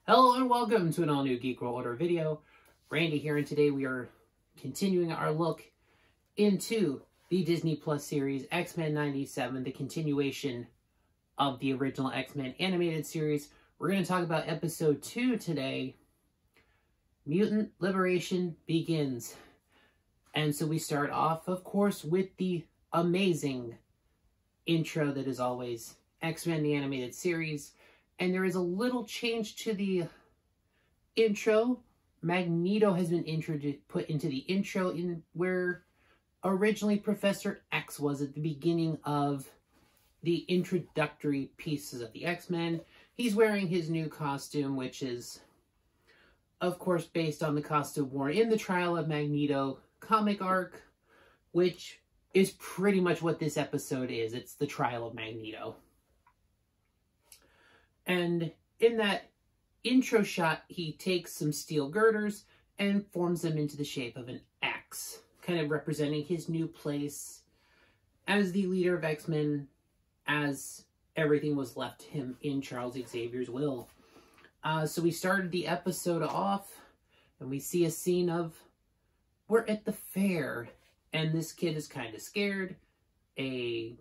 Hello and welcome to an all-new Geek World Order video. Randy here, and today we are continuing our look into the Disney Plus series X-Men 97, the continuation of the original X-Men animated series. We're going to talk about episode 2 today. Mutant Liberation Begins. And so we start off, of course, with the amazing intro that is always X-Men the animated series. And there is a little change to the intro. Magneto has been put into the intro in where originally Professor X was at the beginning of the introductory pieces of the X-Men. He's wearing his new costume, which is, of course, based on the costume worn in the Trial of Magneto comic arc, which is pretty much what this episode is. It's the Trial of Magneto. And in that intro shot, he takes some steel girders and forms them into the shape of an X, kind of representing his new place as the leader of X-Men, as everything was left him in Charles Xavier's will. So we started the episode off, and we see a scene of, we're at the fair, and this kid is kind of scared. The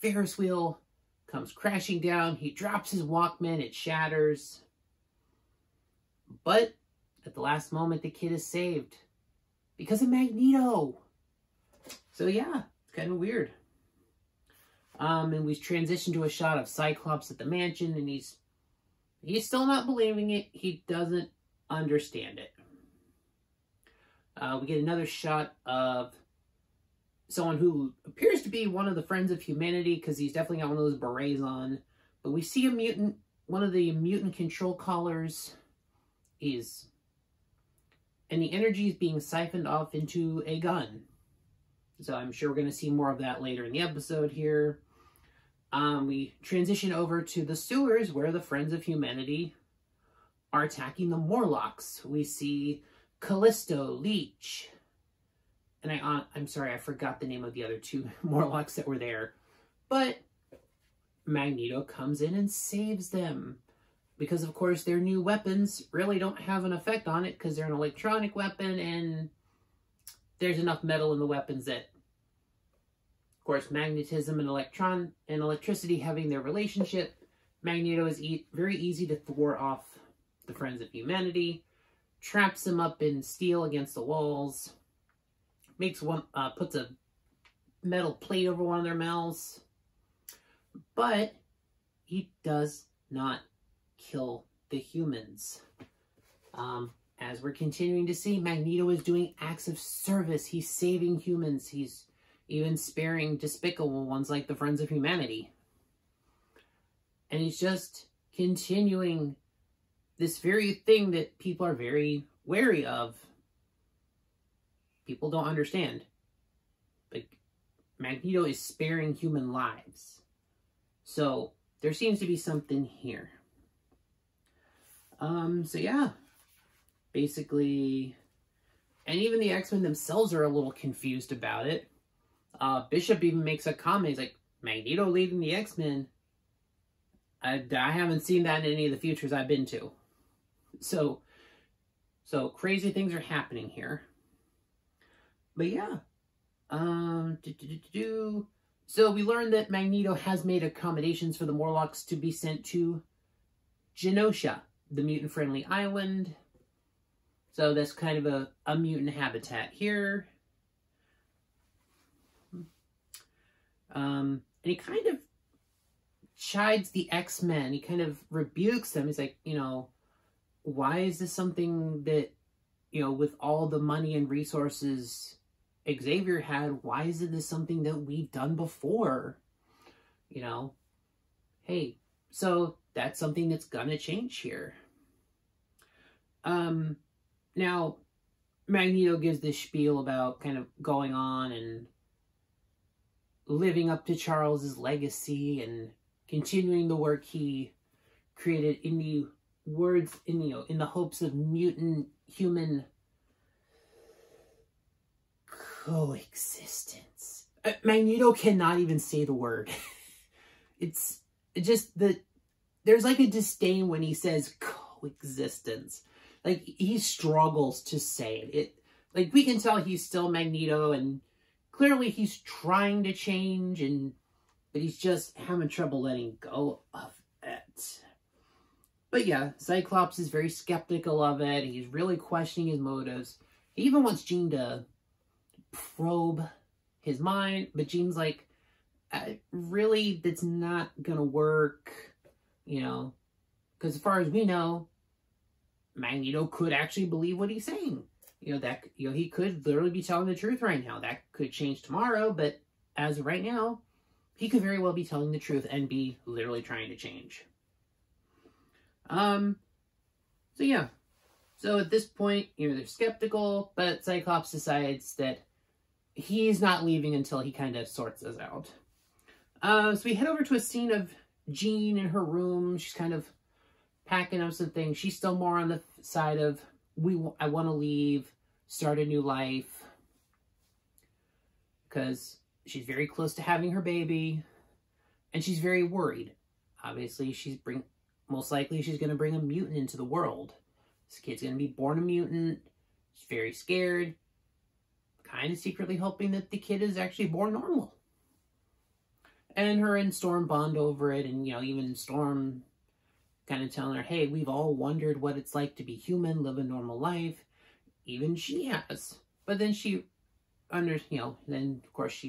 Ferris wheel comes crashing down. He drops his Walkman. It shatters. But at the last moment, the kid is saved because of Magneto. So yeah, it's kind of weird. And we transition to a shot of Cyclops at the mansion, and he's still not believing it. He doesn't understand it. We get another shot of someone who appears to be one of the Friends of Humanity, because he's definitely got one of those berets on. But we see a mutant, one of the mutant control collars and the energy is being siphoned off into a gun. So I'm sure we're going to see more of that later in the episode here. We transition over to the sewers where the Friends of Humanity are attacking the Morlocks. We see Callisto, Leech, and I'm sorry, I forgot the name of the other two Morlocks that were there. But Magneto comes in and saves them. Because, of course, their new weapons really don't have an effect on it, because they're an electronic weapon, and there's enough metal in the weapons that, of course, magnetism and electricity having their relationship, Magneto is very easy to thwart off the Friends of Humanity, traps them up in steel against the walls, puts a metal plate over one of their mouths, but he does not kill the humans. As we're continuing to see, Magneto is doing acts of service. He's saving humans. He's even sparing despicable ones like the Friends of Humanity. And he's just continuing this very thing that people are very wary of. People don't understand. Like, Magneto is sparing human lives. So, there seems to be something here. So yeah. Basically, and even the X-Men themselves are a little confused about it. Bishop even makes a comment. He's like, Magneto leading the X-Men? I haven't seen that in any of the futures I've been to. So crazy things are happening here. But yeah. So we learned that Magneto has made accommodations for the Morlocks to be sent to Genosha, the mutant-friendly island. So that's kind of a mutant habitat here. And he kind of chides the X-Men. He kind of rebukes them. He's like, why is this something that, with all the money and resources Xavier had, why isn't this something that we've done before? Hey, so that's something that's gonna change here. Now, Magneto gives this spiel about kind of going on and living up to Charles's legacy and continuing the work he created in the hopes of mutant-human coexistence. Magneto cannot even say the word. It's just the there's like a disdain when he says coexistence. Like, he struggles to say it. Like, we can tell he's still Magneto, and clearly he's trying to change, but he's just having trouble letting go of it. But yeah, Cyclops is very skeptical of it. He's really questioning his motives. He even wants Jean to probe his mind, but Jean's like, really, that's not gonna work, you know, because as far as we know, Magneto could actually believe what he's saying. You know, that, you know, he could literally be telling the truth right now. That could change tomorrow, but as of right now, he could very well be telling the truth and be literally trying to change. So yeah. So at this point, you know, they're skeptical, but Cyclops decides that he's not leaving until he kind of sorts this out. So we head over to a scene of Jean in her room. She's kind of packing up some things. She's still more on the side of, I want to leave, start a new life. Because she's very close to having her baby. And she's very worried. Obviously, most likely she's going to bring a mutant into the world. This kid's going to be born a mutant. She's very scared. Kind of secretly hoping that the kid is actually born normal. And her and Storm bond over it. And, you know, even Storm kind of telling her, hey, we've all wondered what it's like to be human, live a normal life. Even she has. But then then of course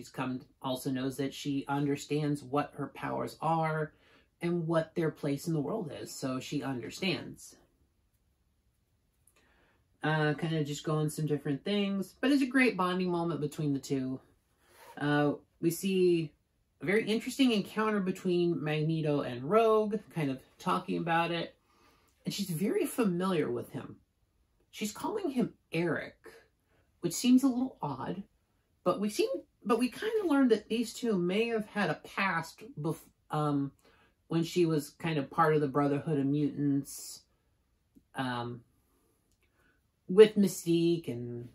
also knows that she understands what her powers are and what their place in the world is. So she understands. Kind of just going some different things. But it's a great bonding moment between the two. We see a very interesting encounter between Magneto and Rogue, kind of talking about it. And she's very familiar with him. She's calling him Eric, which seems a little odd. But we kind of learned that these two may have had a past when she was kind of part of the Brotherhood of Mutants, with Mystique, and,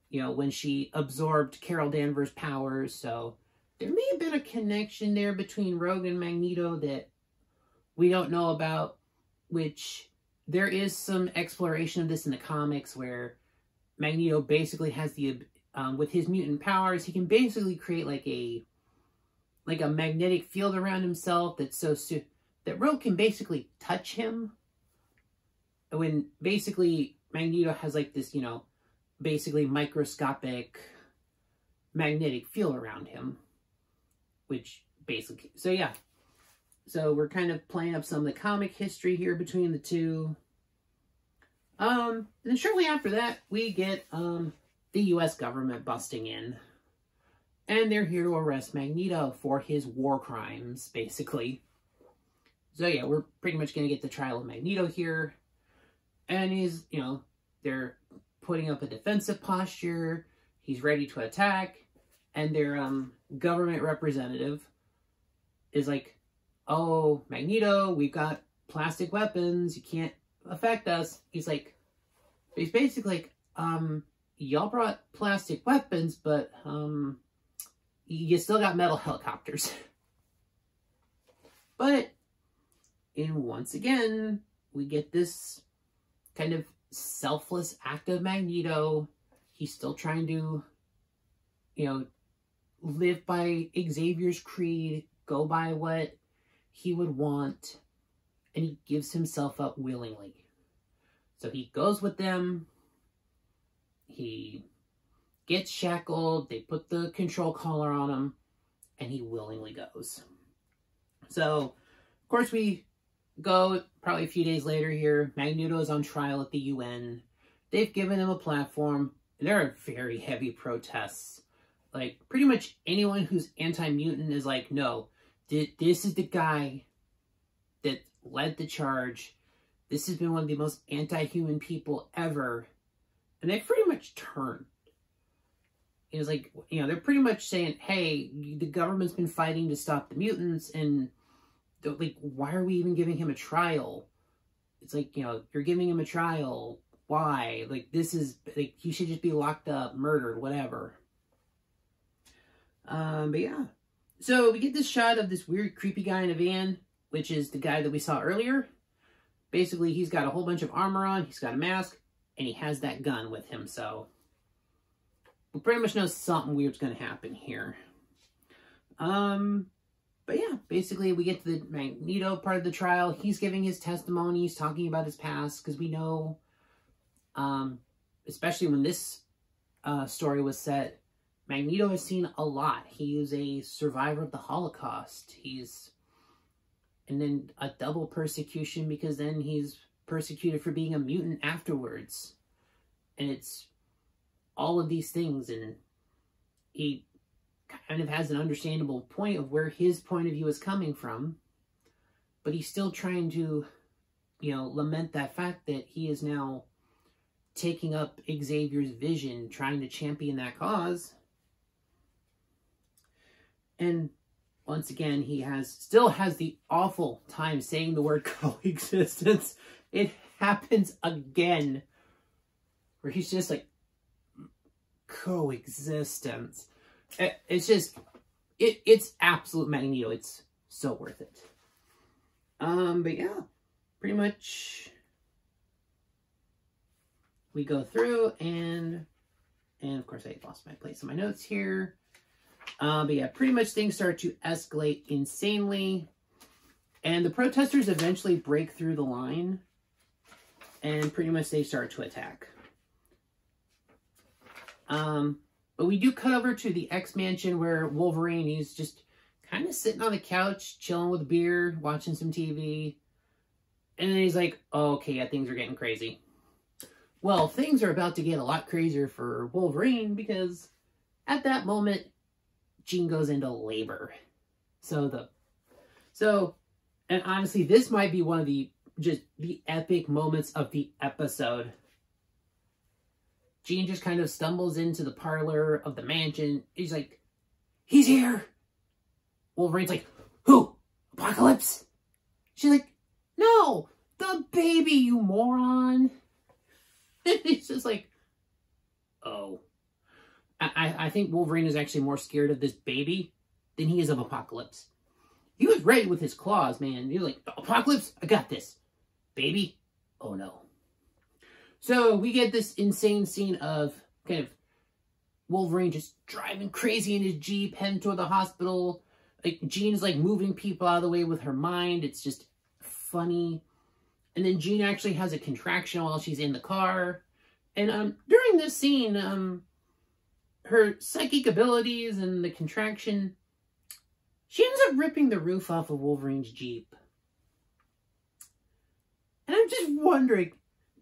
you know, when she absorbed Carol Danvers' powers. So there may have been a connection there between Rogue and Magneto that we don't know about, which there is some exploration of this in the comics where Magneto basically has with his mutant powers, he can basically create like a magnetic field around himself that's that Rogue can basically touch him. When basically Magneto has like this, you know, basically microscopic magnetic field around him. Which basically, so yeah. So we're kind of playing up some of the comic history here between the two. And then shortly after that, we get the US government busting in. And they're here to arrest Magneto for his war crimes, basically. So yeah, we're pretty much going to get the trial of Magneto here. And he's, you know, they're putting up a defensive posture. He's ready to attack. And their government representative is like, oh, Magneto, we've got plastic weapons. You can't affect us. He's basically like, y'all brought plastic weapons, but you still got metal helicopters. But, and once again, we get this kind of selfless act of Magneto. He's still trying to, you know, live by Xavier's creed, go by what he would want, and he gives himself up willingly. So he goes with them, he gets shackled, they put the control collar on him, and he willingly goes. So, of course, we go probably a few days later here. Magneto is on trial at the UN. They've given him a platform. There are very heavy protests. Like, pretty much anyone who's anti-mutant is like, no, this is the guy that led the charge. This has been one of the most anti-human people ever. And they pretty much turned. It was like, you know, they're pretty much saying, hey, the government's been fighting to stop the mutants, and like, why are we even giving him a trial? It's like, you know, you're giving him a trial. Why? Like, this is, like, he should just be locked up, murdered, whatever. But yeah. So we get this shot of this weird, creepy guy in a van. which is the guy that we saw earlier. Basically, he's got a whole bunch of armor on, he's got a mask, and he has that gun with him, so we pretty much know something weird's going to happen here. But yeah, basically we get to the Magneto part of the trial. He's giving his testimony, he's talking about his past, because we know, especially when this story was set, Magneto has seen a lot. He is a survivor of the Holocaust. And then a double persecution, because then he's persecuted for being a mutant afterwards. And it's all of these things, and he kind of has an understandable point of where his point of view is coming from, but he's still trying to, you know, lament that fact that he is now taking up Xavier's vision, trying to champion that cause. And once again, he still has the awful time saying the word coexistence. It happens again, where he's just like, coexistence. It's just, it's absolute Magneto. It's so worth it. But yeah, pretty much we go through, and of course I lost my place in my notes here. But yeah, pretty much things start to escalate insanely, and the protesters eventually break through the line, and pretty much they start to attack. But we do cut over to the X-Mansion, where Wolverine, he's just kind of sitting on the couch, chilling with a beer, watching some TV. And then he's like, oh, okay, yeah, things are getting crazy. Well, things are about to get a lot crazier for Wolverine, because at that moment, Jean goes into labor. And honestly, this might be one of the epic moments of the episode. Jean just kind of stumbles into the parlor of the mansion. He's like, he's here. Wolverine's like, who? Apocalypse? She's like, no, the baby, you moron. And he's just like, oh. I think Wolverine is actually more scared of this baby than he is of Apocalypse. He was ready with his claws, man. He was like, Apocalypse, I got this. Baby? Oh no. So we get this insane scene of kind of Wolverine just driving crazy in his Jeep, heading toward the hospital. Like, Jean's like moving people out of the way with her mind. It's just funny. And then Jean actually has a contraction while she's in the car. And during this scene, her psychic abilities and the contraction, she ends up ripping the roof off of Wolverine's Jeep. And I'm just wondering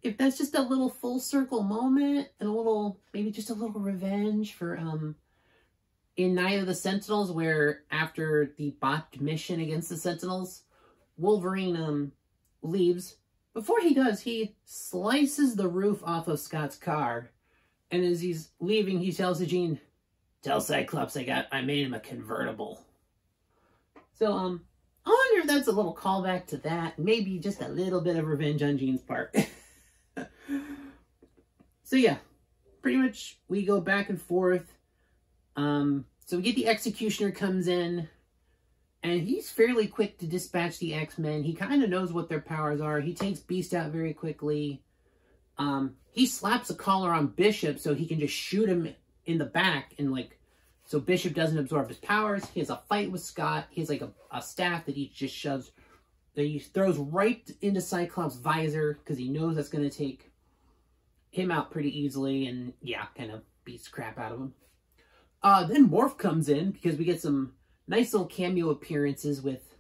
if that's just a little full circle moment, and maybe just a little revenge for, in Night of the Sentinels, where after the botched mission against the Sentinels, Wolverine, leaves. Before he does, he slices the roof off of Scott's car, and as he's leaving, he tells Jean, tell Cyclops I made him a convertible. So, I wonder if that's a little callback to that, maybe just a little bit of revenge on Jean's part. So yeah, pretty much we go back and forth. So we get the Executioner comes in, and he's fairly quick to dispatch the X-Men. He kind of knows what their powers are. He takes Beast out very quickly. He slaps a collar on Bishop so he can just shoot him in the back, and so Bishop doesn't absorb his powers. He has a fight with Scott. He has a staff that he just shoves, that he throws right into Cyclops' visor, because he knows that's going to take him out pretty easily, and yeah, kind of beats the crap out of him. Then Morph comes in, because we get some nice little cameo appearances with,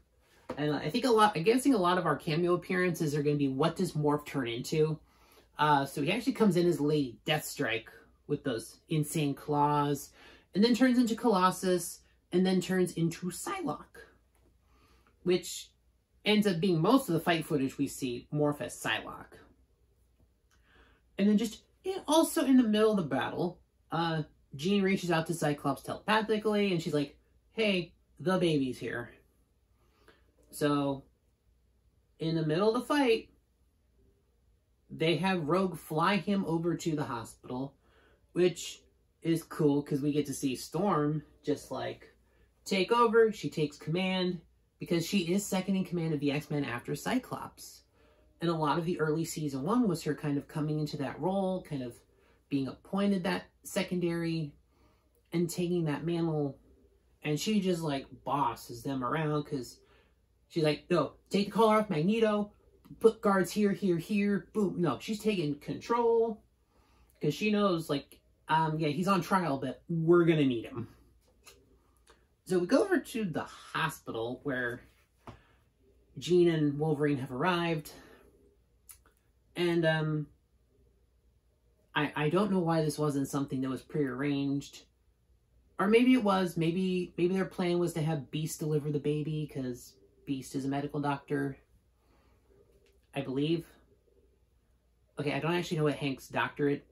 and I'm guessing a lot of our cameo appearances are going to be, what does Morph turn into? So he actually comes in as Lady Deathstrike with those insane claws, and then turns into Colossus, and then turns into Psylocke, which ends up being most of the fight footage we see Morph as Psylocke. And then also in the middle of the battle, Jean reaches out to Cyclops telepathically, and she's like, hey, the baby's here. So, in the middle of the fight, they have Rogue fly him over to the hospital, which is cool, because we get to see Storm just take over. She takes command, because she is second in command of the X-Men after Cyclops. And a lot of the early season 1 was her kind of coming into that role, kind of being appointed that secondary and taking that mantle. And she just like bosses them around because she's like, no, take the collar off Magneto, put guards here, here, here, boom. No, she's taking control because she knows like, yeah, he's on trial, but we're going to need him. So we go over to the hospital where Jean and Wolverine have arrived. And I don't know why this wasn't something that was prearranged. Or maybe it was. Maybe their plan was to have Beast deliver the baby because Beast is a medical doctor, I believe. Okay, I don't actually know what Hank's doctorate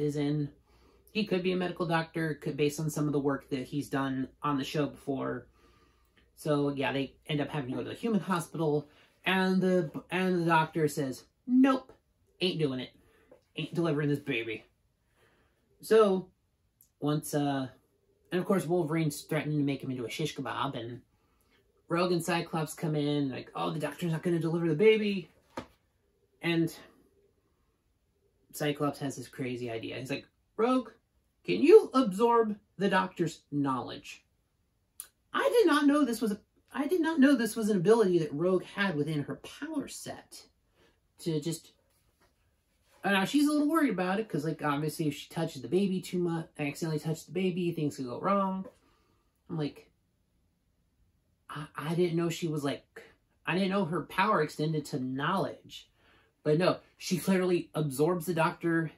is in. He could be a medical doctor, based on some of the work that he's done on the show before. So yeah, they end up having to go to the human hospital, and the doctor says, nope, ain't doing it. Ain't delivering this baby. So, once, and of course Wolverine's threatening to make him into a shish kebab, and Rogue and Cyclops come in, like, oh, the doctor's not going to deliver the baby. And Cyclops has this crazy idea. He's like, Rogue, can you absorb the doctor's knowledge? I did not know this was an ability that Rogue had within her power set. To just, now she's a little worried about it because, like, obviously if she touches the baby too much, accidentally touches the baby, things could go wrong. I'm like, I didn't know she was like, I didn't know her power extended to knowledge. But no, she clearly absorbs the doctor,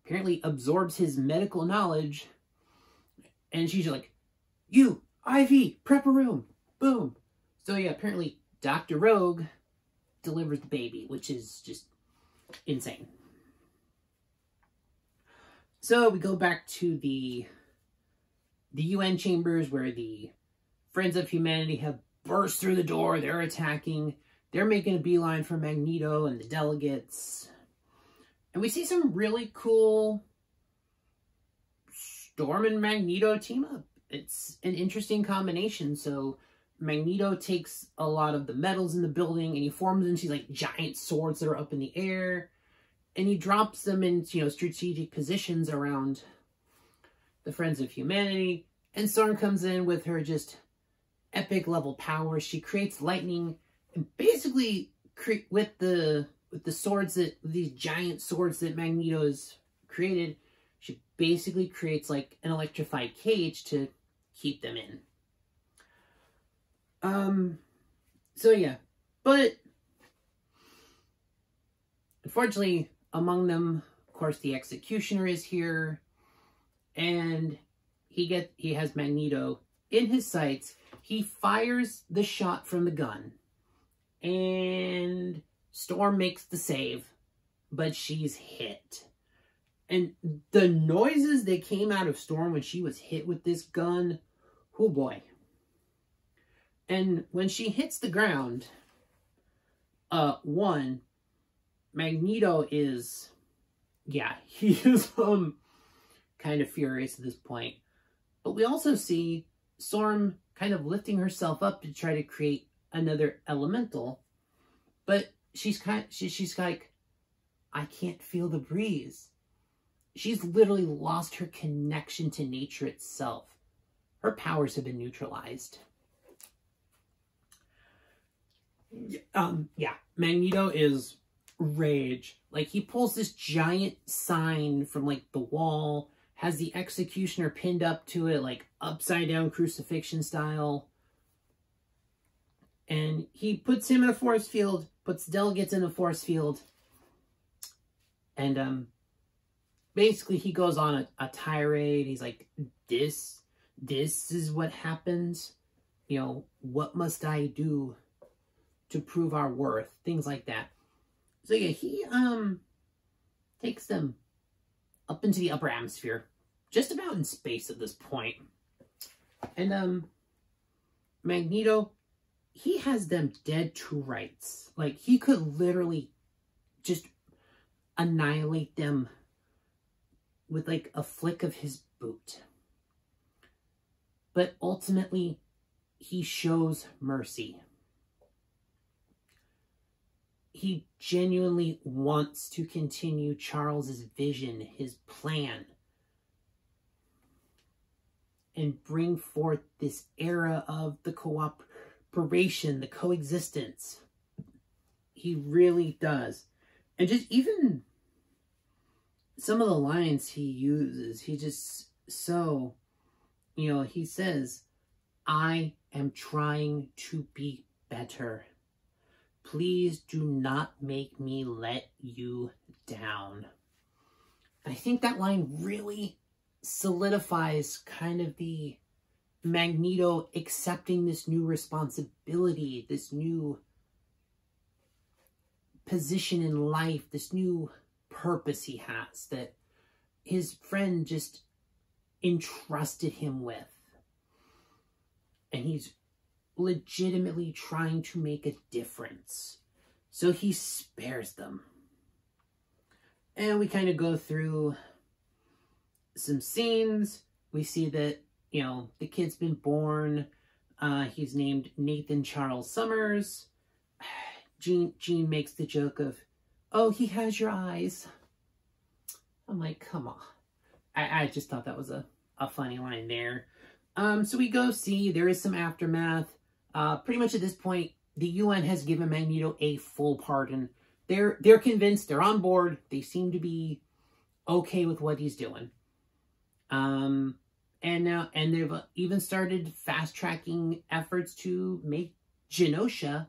apparently absorbs his medical knowledge, and she's like, you, IV, prep a room, boom. So yeah, apparently Dr. Rogue delivers the baby, which is just insane. So we go back to the UN chambers where the Friends of Humanity have burst through the door. They're attacking. They're making a beeline for Magneto and the delegates. And we see some really cool Storm and Magneto team up. It's an interesting combination. So Magneto takes a lot of the metals in the building and he forms into like giant swords that are up in the air. And he drops them into, you know, strategic positions around the Friends of Humanity. And Storm comes in with her just epic level power. She creates lightning and basically with the swords that, these giant swords that Magneto has created, she basically creates like an electrified cage to keep them in. So yeah, but unfortunately among them, of course, the Executioner is here, and he has Magneto in his sights. He fires the shot from the gun, and Storm makes the save, but she's hit. And the noises that came out of Storm when she was hit with this gun, oh boy. And when she hits the ground, Magneto is, yeah, he is kind of furious at this point. But we also see Storm kind of lifting herself up to try to create another elemental. But she's like, I can't feel the breeze. She's literally lost her connection to nature itself. Her powers have been neutralized. Yeah, Magneto is rage. Like, he pulls this giant sign from, like, the wall, has the Executioner pinned up to it, like, upside-down crucifixion style. And he puts him in a force field, puts delegates in a force field. And, basically, he goes on a tirade. He's like, this is what happens. You know, what must I do to prove our worth? Things like that. So yeah, he takes them up into the upper atmosphere, just about in space at this point. And Magneto, he has them dead to rights. Like, he could literally just annihilate them with like a flick of his boot. But ultimately, he shows mercy. He genuinely wants to continue Charles's vision, his plan, and bring forth this era of the cooperation, the coexistence. He really does. And just even some of the lines he uses, he just so, he says, I am trying to be better. Please do not make me let you down. I think that line really solidifies kind of the Magneto accepting this new responsibility, this new position in life, this new purpose he has that his friend just entrusted him with. And he's legitimately trying to make a difference. So he spares them. And we kind of go through some scenes. We see that, the kid's been born. He's named Nathan Charles Summers. Jean makes the joke of, oh, he has your eyes. I'm like, come on. I just thought that was a funny line there. So we go see, there is some aftermath. Pretty much at this point, the UN has given Magneto a full pardon. They're convinced, they're on board. They seem to be okay with what he's doing. And they've even started fast-tracking efforts to make Genosha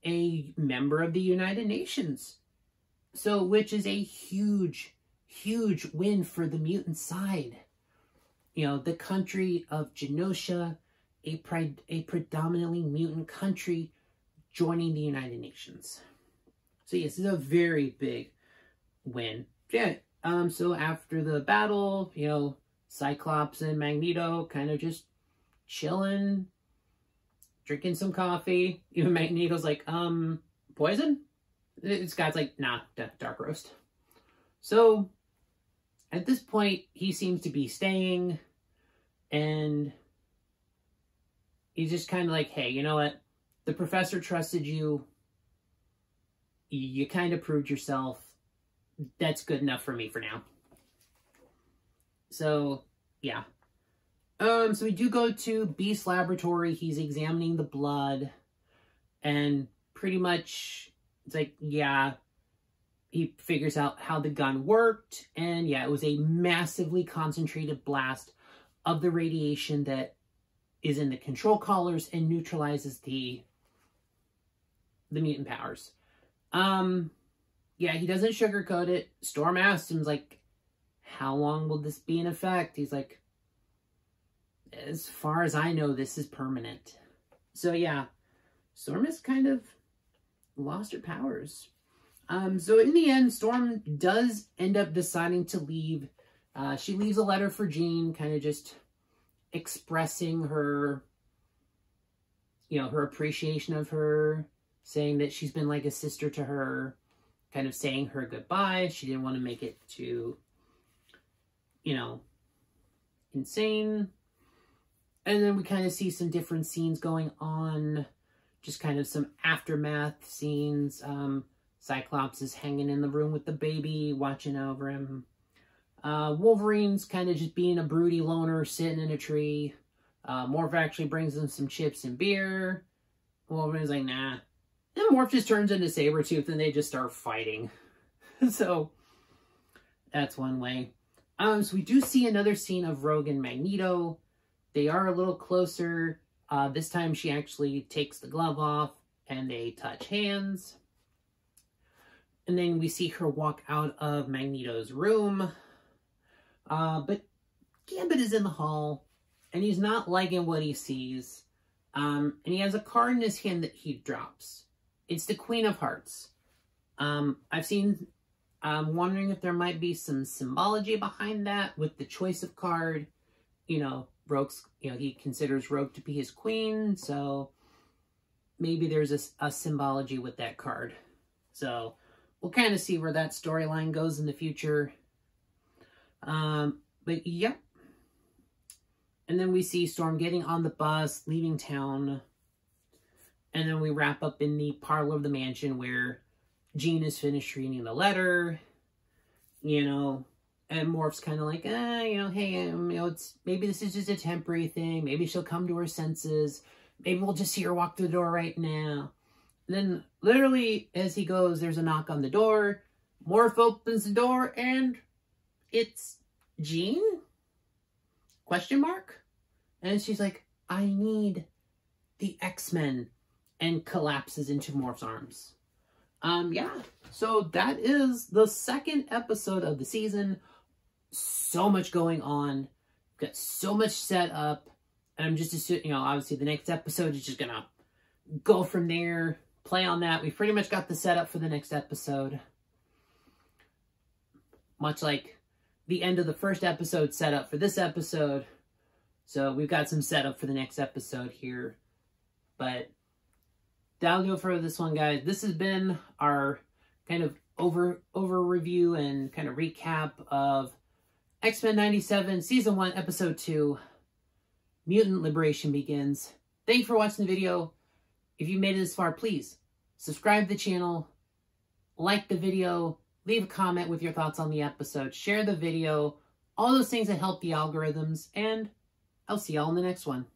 a member of the United Nations. So, which is a huge, huge win for the mutant side. The country of Genosha, a predominantly mutant country, joining the United Nations. So yes, it's a very big win. Yeah. So after the battle, Cyclops and Magneto kind of just chilling, drinking some coffee. Even Magneto's like, poison? Scott's like, nah, dark roast. So at this point, he seems to be staying, and he's just kind of like, hey, you know what? The professor trusted you. You kind of proved yourself. That's good enough for me for now. So, yeah. So we do go to Beast's laboratory. He's examining the blood. And pretty much, it's like, yeah, he figures out how the gun worked. And yeah, it was a massively concentrated blast of the radiation that is in the control collars and neutralizes the mutant powers. Yeah, he doesn't sugarcoat it. Storm asks him, like, how long will this be in effect? He's like, as far as I know, this is permanent. So yeah, Storm has kind of lost her powers. So in the end, Storm does end up deciding to leave. She leaves a letter for Jean, kind of just expressing her, her appreciation of her, saying that she's been like a sister to her, kind of saying her goodbye. She didn't want to make it too, insane. And then we kind of see some different scenes going on, just kind of some aftermath scenes. Cyclops is hanging in the room with the baby, watching over him. Wolverine's kind of just being a broody loner, sitting in a tree. Morph actually brings them some chips and beer. Wolverine's like, nah. And Morph just turns into Sabretooth and they just start fighting. So, that's one way. So we do see another scene of Rogue and Magneto. They are a little closer. This time she actually takes the glove off and they touch hands. And then we see her walk out of Magneto's room. But Gambit is in the hall and he's not liking what he sees. And he has a card in his hand that he drops. It's the Queen of Hearts. I'm wondering if there might be some symbology behind that with the choice of card. Rogue's, he considers Rogue to be his queen, so maybe there's a symbology with that card. So we'll kind of see where that storyline goes in the future. But yeah. And then we see Storm getting on the bus, leaving town. And then we wrap up in the parlor of the mansion where Jean is finished reading the letter, you know, and Morph's kind of like, you know, hey, you know, maybe this is just a temporary thing. Maybe she'll come to her senses. Maybe we'll just see her walk through the door right now. And then, literally, as he goes, there's a knock on the door. Morph opens the door, and it's Jean? Question mark? And she's like, I need the X-Men, and collapses into Morph's arms. Yeah, so that is the second episode of the season. So much going on. Got so much set up. And I'm just assuming, you know, obviously the next episode is just gonna go from there, play on that. We've pretty much got the setup for the next episode. Much like the end of the first episode set up for this episode. So we've got some setup for the next episode here. But that'll do it for this one, guys. This has been our kind of over review and kind of recap of X-Men 97, Season 1, Episode 2, Mutant Liberation Begins. Thank you for watching the video. If you made it this far, please subscribe to the channel, like the video, leave a comment with your thoughts on the episode, share the video, all those things that help the algorithms, and I'll see y'all in the next one.